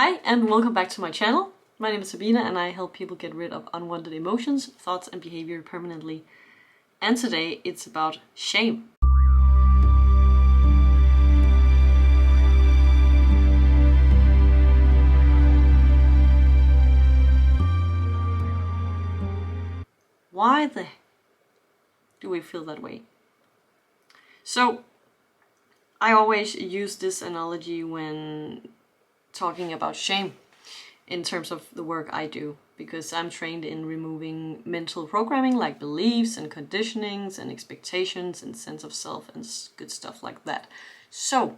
Hi and welcome back to my channel. My name is Sabina and I help people get rid of unwanted emotions, thoughts and behavior permanently. And today it's about shame. Why the do we feel that way? So I always use this analogy when talking about shame in terms of the work I do, because I'm trained in removing mental programming like beliefs and conditionings and expectations and sense of self and good stuff like that. So,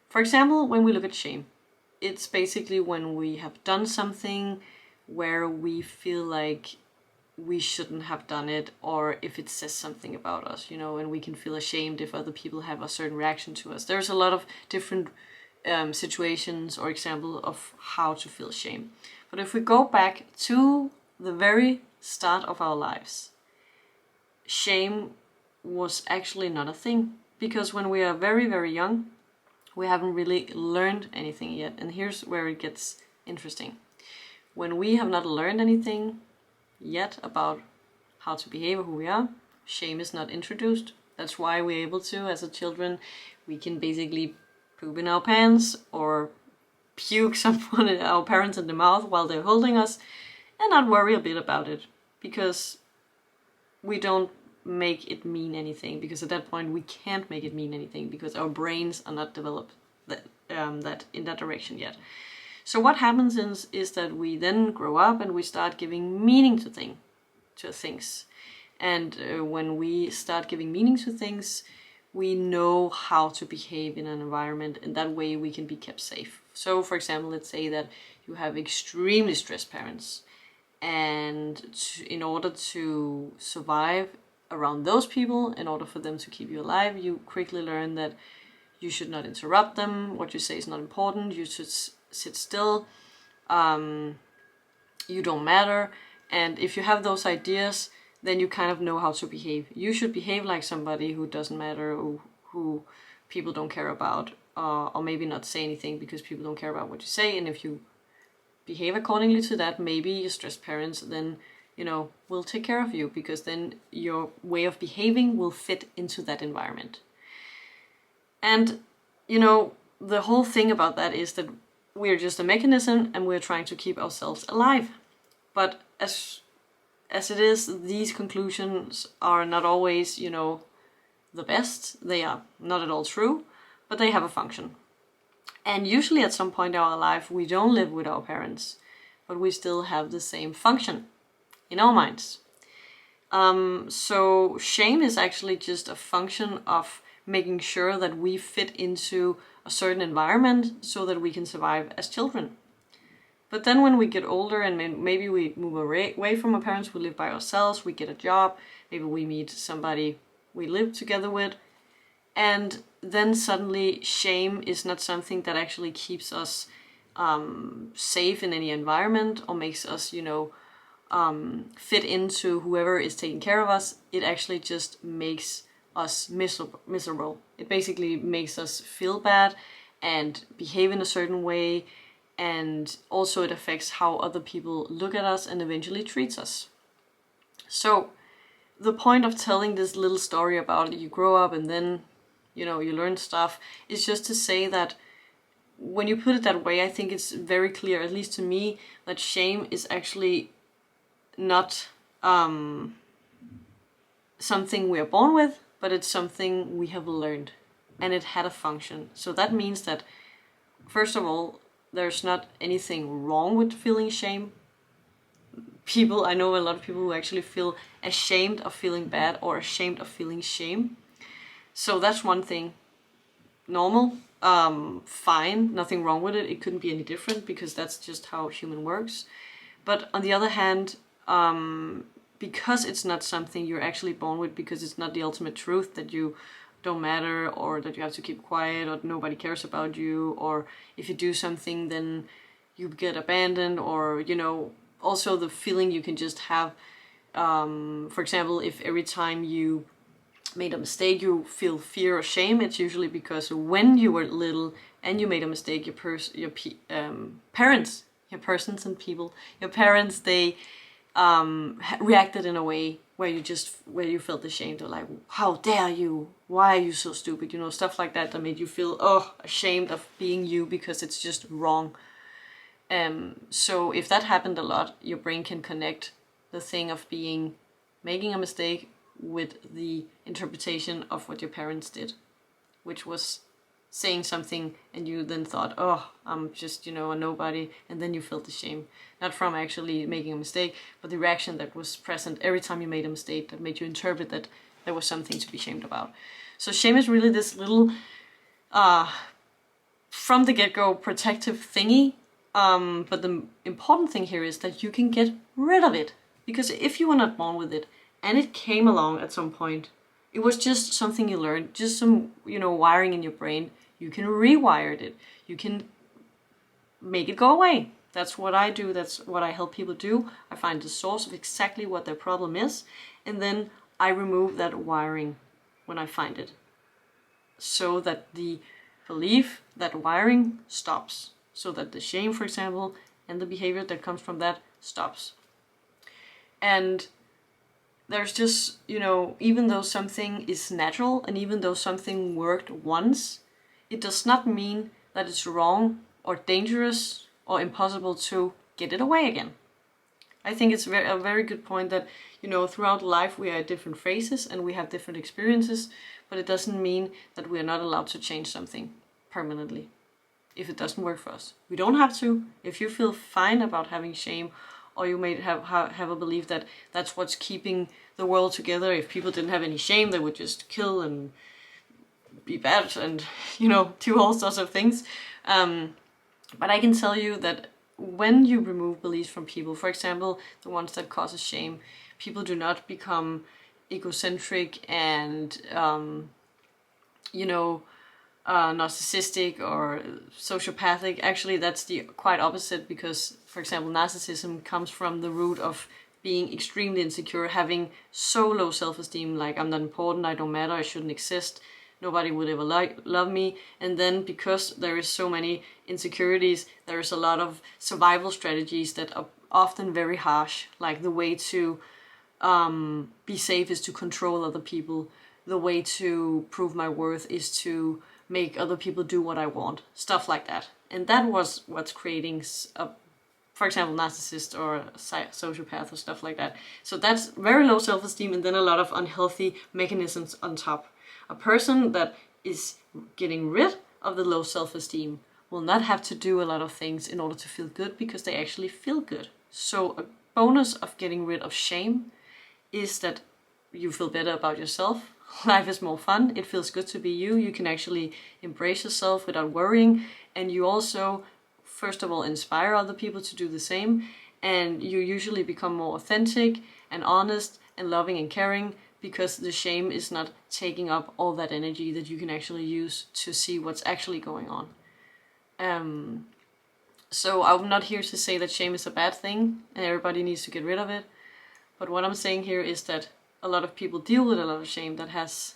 for example, when we look at shame, it's basically when we have done something where we feel like we shouldn't have done it, or if it says something about us, and we can feel ashamed if other people have a certain reaction to us. There's a lot of different situations or example of how to feel shame. But if we go back to the very start of our lives, shame was actually not a thing, because when we are very, very young, we haven't really learned anything yet. And here's where it gets interesting. When we have not learned anything yet about how to behave or who we are, shame is not introduced. That's why we're able to, as a children, we can basically poop in our pants or puke our parents in the mouth while they're holding us and not worry a bit about it, because we don't make it mean anything, because at that point we can't make it mean anything because our brains are not developed that in that direction yet. So what happens is that we then grow up and we start giving meaning to things. And when we start giving meaning to things, we know how to behave in an environment, and that way we can be kept safe. So for example, let's say that you have extremely stressed parents, and in order to survive around those people, in order for them to keep you alive, you quickly learn that you should not interrupt them, what you say is not important, you should sit still, you don't matter. And if you have those ideas, then you kind of know how to behave. You should behave like somebody who doesn't matter, or who people don't care about, or maybe not say anything because people don't care about what you say. And if you behave accordingly to that, maybe your stressed parents then, will take care of you, because then your way of behaving will fit into that environment. And, the whole thing about that is that we're just a mechanism and we're trying to keep ourselves alive. But as it is, these conclusions are not always, the best. They are not at all true, but they have a function. And usually at some point in our life, we don't live with our parents, but we still have the same function in our minds. So shame is actually just a function of making sure that we fit into a certain environment so that we can survive as children. But then when we get older and maybe we move away from our parents, we live by ourselves, we get a job, maybe we meet somebody we live together with, and then suddenly shame is not something that actually keeps us safe in any environment or makes us, fit into whoever is taking care of us. It actually just makes us miserable. It basically makes us feel bad and behave in a certain way. And also it affects how other people look at us and eventually treats us. So the point of telling this little story about you grow up and then, you learn stuff, is just to say that when you put it that way, I think it's very clear, at least to me, that shame is actually not something we are born with, but it's something we have learned, and it had a function. So that means that, first of all, there's not anything wrong with feeling shame. I know a lot of people who actually feel ashamed of feeling bad or ashamed of feeling shame. So that's one thing. Normal, fine, nothing wrong with it. It couldn't be any different, because that's just how human works. But on the other hand, because it's not something you're actually born with, because it's not the ultimate truth that you don't matter, or that you have to keep quiet, or nobody cares about you, or if you do something then you get abandoned, or also the feeling you can just have, for example, if every time you made a mistake, you feel fear or shame, it's usually because when you were little and you made a mistake, parents, your persons and people, your parents, they reacted in a way where you felt ashamed, or like, how dare you, why are you so stupid, stuff like that, that made you feel ashamed of being you because it's just wrong. So if that happened a lot, your brain can connect the thing of making a mistake with the interpretation of what your parents did, which was saying something and you then thought, oh, I'm just, a nobody, and then you felt the shame, not from actually making a mistake, but the reaction that was present every time you made a mistake that made you interpret that there was something to be shamed about. So shame is really this little, from the get-go, protective thingy, but the important thing here is that you can get rid of it, because if you were not born with it, and it came along at some point, it was just something you learned, just some, wiring in your brain. You can rewire it. You can make it go away. That's what I do. That's what I help people do. I find the source of exactly what their problem is, and then I remove that wiring when I find it, so that the belief, that wiring stops, so that the shame, for example, and the behavior that comes from that stops. And there's just, even though something is natural and even though something worked once, it does not mean that it's wrong or dangerous or impossible to get it away again. I think it's a very good point that, throughout life we are at different phases and we have different experiences, but it doesn't mean that we are not allowed to change something permanently if it doesn't work for us. We don't have to. If you feel fine about having shame, or you may have a belief that that's what's keeping the world together. If people didn't have any shame, they would just kill and be bad and, do all sorts of things. But I can tell you that when you remove beliefs from people, for example, the ones that causes shame, people do not become egocentric and, narcissistic or sociopathic. Actually, that's the quite opposite, because, for example, narcissism comes from the root of being extremely insecure, having so low self-esteem, like I'm not important, I don't matter, I shouldn't exist, nobody would ever love me. And then because there is so many insecurities, there is a lot of survival strategies that are often very harsh, like the way to be safe is to control other people, the way to prove my worth is to make other people do what I want, stuff like that. And that was what's creating for example, narcissist or a sociopath or stuff like that. So that's very low self-esteem, and then a lot of unhealthy mechanisms on top. A person that is getting rid of the low self-esteem will not have to do a lot of things in order to feel good, because they actually feel good. So a bonus of getting rid of shame is that you feel better about yourself. Life is more fun. It feels good to be you. You can actually embrace yourself without worrying. And you also, first of all, inspire other people to do the same. And you usually become more authentic and honest and loving and caring, because the shame is not taking up all that energy that you can actually use to see what's actually going on. So I'm not here to say that shame is a bad thing and everybody needs to get rid of it. But what I'm saying here is that a lot of people deal with a lot of shame that has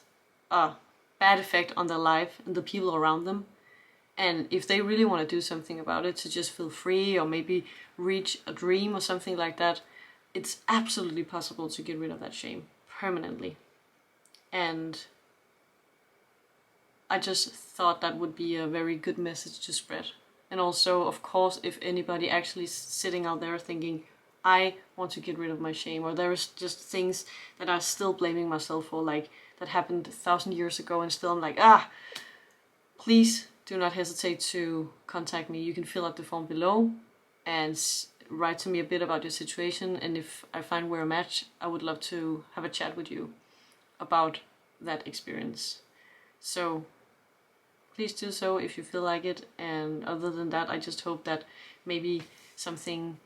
a bad effect on their life and the people around them. And if they really want to do something about it, to just feel free or maybe reach a dream or something like that, it's absolutely possible to get rid of that shame permanently. And I just thought that would be a very good message to spread. And also, of course, if anybody actually is sitting out there thinking, I want to get rid of my shame, or there's just things that I'm still blaming myself for, like that happened 1,000 years ago, and still I'm like, please do not hesitate to contact me. You can fill out the form below and write to me a bit about your situation, and if I find we're a match, I would love to have a chat with you about that experience. So please do so if you feel like it. And other than that, I just hope that maybe something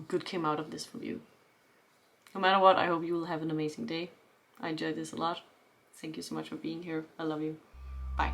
good came out of this for you. No matter what, I hope you will have an amazing day. I enjoyed this a lot. Thank you so much for being here. I love you. Bye.